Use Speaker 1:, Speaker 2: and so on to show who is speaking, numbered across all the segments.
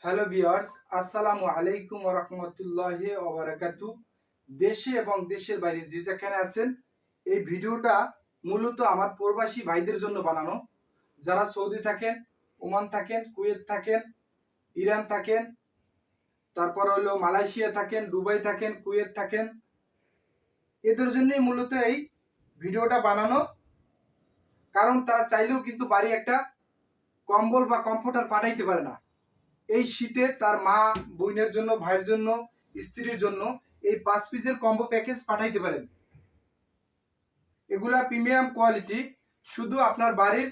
Speaker 1: Hello viewers, আসসালামু আলাইকুম ওয়া রাহমাতুল্লাহি ওয়া বারাকাতুহু। দেশে এবং দেশের বাইরে যে যেখানে আছেন, এই ভিডিওটা মূলত আমার প্রবাসী ভাইদের জন্য বানানো। যারা সৌদি থাকেন, ওমান থাকেন, কুয়েত থাকেন, ইরান থাকেন, তারপর হলো মালয়েশিয়া থাকেন, দুবাই থাকেন, কুয়েত থাকেন, এদের জন্যই মূলত এই ভিডিওটা বানানো। কারণ তারা চাইলেও কিন্তু বাড়ি একটা কম্বল বা কমফোর্টার পাঠাইতে পারে না। এই শীতে তার মা বোনের জন্য, ভাইয়ের জন্য, স্ত্রীর জন্য এই 5 পিসের কম্বো প্যাকেজ পাঠাইতে পারেন। এগুলা প্রিমিয়াম কোয়ালিটি। শুধু আপনার বাড়ির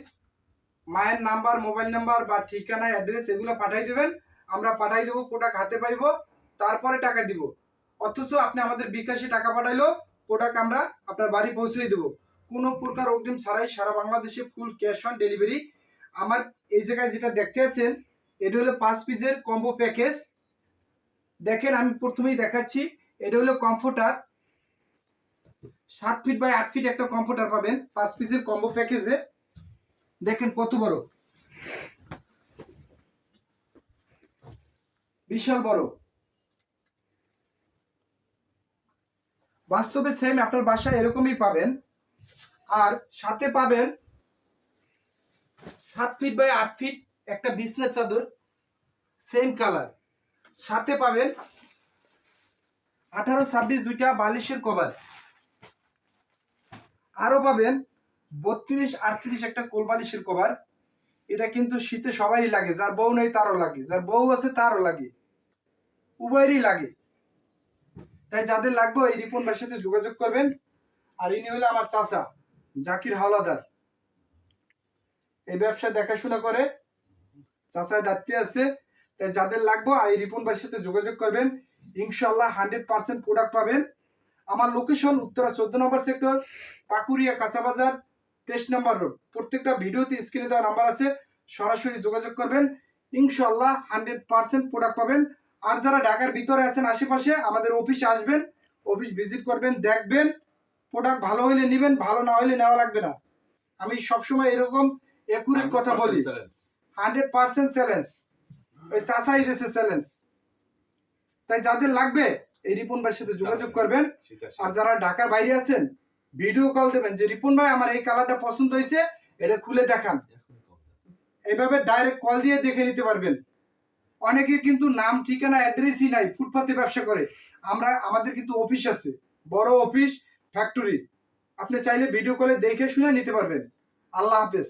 Speaker 1: মায়ের নাম্বার, মোবাইল নাম্বার বা ঠিকানা, অ্যাড্রেস এগুলো পাঠাই দেবেন। আমরা পাঠাই দেবো, প্রোডাক্ট হাতে পাইবো, তারপরে টাকা দিব। অথচ আপনি আমাদের বিকাশে টাকা পাঠাইলো, প্রোডাক্ট আমরা আপনার বাড়ি পৌঁছে দেবো। কোনো প্রকার অগ্রিম ছাড়াই সারা বাংলাদেশে ফুল ক্যাশ অন ডেলিভারি। আমার এই জায়গায় যেটা দেখতে আছেন, এটা হলো 5 পিসের কম্বো প্যাকেজ। দেখেন, আমি প্রথমেই দেখাচ্ছি। এটা হলো কমফোর্টার, 7 ফিট বাই 8 ফিট একটা কমফোর্টার পাবেন 5 পিসের কম্বো প্যাকেজে। দেখেন কত বড়, বিশাল বড়। বাস্তবে সেম আপনার বাসায় এরকমই পাবেন। আর সাথে পাবেন 7 ফিট বাই 8 ফিট একটা বিছনার চাদর, সেম কালার। সাথে পাবেন 18-26 দুইটা বালিশের কভার। আরো পাবেন 32-38 একটা কোল বালিশের কভার। এটা কিন্তু শীতে সবারই লাগে, যার বউ নেই তারও লাগে, যার বউ আছে তারও লাগে, উভয়েরই লাগে। তাই যাদের লাগবে এই রিপন ভাইয়ের সাথে যোগাযোগ করবেন। আর ইনি হলো আমার চাচা জাকির হাওলাদার, এই ব্যবসা দেখাশোনা করে, চাচায় দায়িত্বে আছে। তাই যাদের লাগবে এই রিপন ভাইয়ের সাথে যোগাযোগ করবেন। ইনশাল্লাহ 100% প্রোডাক্ট পাবেন। আমার লোকেশন উত্তরা 14 নম্বর সেক্টর, পাকুরিয়া কাঁচা বাজার, 23 নম্বর রোড। প্রত্যেকটা ভিডিওতে স্ক্রিনে দেওয়া নাম্বার আছে, সরাসরি যোগাযোগ করবেন। ইনশাল্লাহ 100% প্রোডাক্ট পাবেন। আর যারা ঢাকার ভিতরে আছেন, আশেপাশে আমাদের অফিসে আসবেন, অফিস ভিজিট করবেন, দেখবেন। প্রোডাক্ট ভালো হইলে নেবেন, ভালো না হইলে নেওয়া লাগবে না। আমি সবসময় এরকম একুরেট কথা বলি। 100% চ্যালেঞ্জ, ওই চাচাই দিয়েছে চ্যালেঞ্জ। তাই যাদের লাগবে এই রিপন ভাইয়ের সাথে যোগাযোগ করবেন। আর যারা ঢাকার বাইরে আছেন, ভিডিও কল দেবেন যে রিপন ভাই আমার এই কালারটা পছন্দ হয়েছে, এটা খুলে দেখান। এইভাবে ডাইরেক্ট কল দিয়ে দেখে নিতে পারবেন। অনেকে কিন্তু নাম, ঠিকানা, অ্যাড্রেসই নাই, ফুটপাতে ব্যবসা করে। আমাদের কিন্তু অফিস আছে, বড় অফিস, ফ্যাক্টরি। আপনি চাইলে ভিডিও কলে দেখে শুনে নিতে পারবেন। আল্লাহ হাফেজ।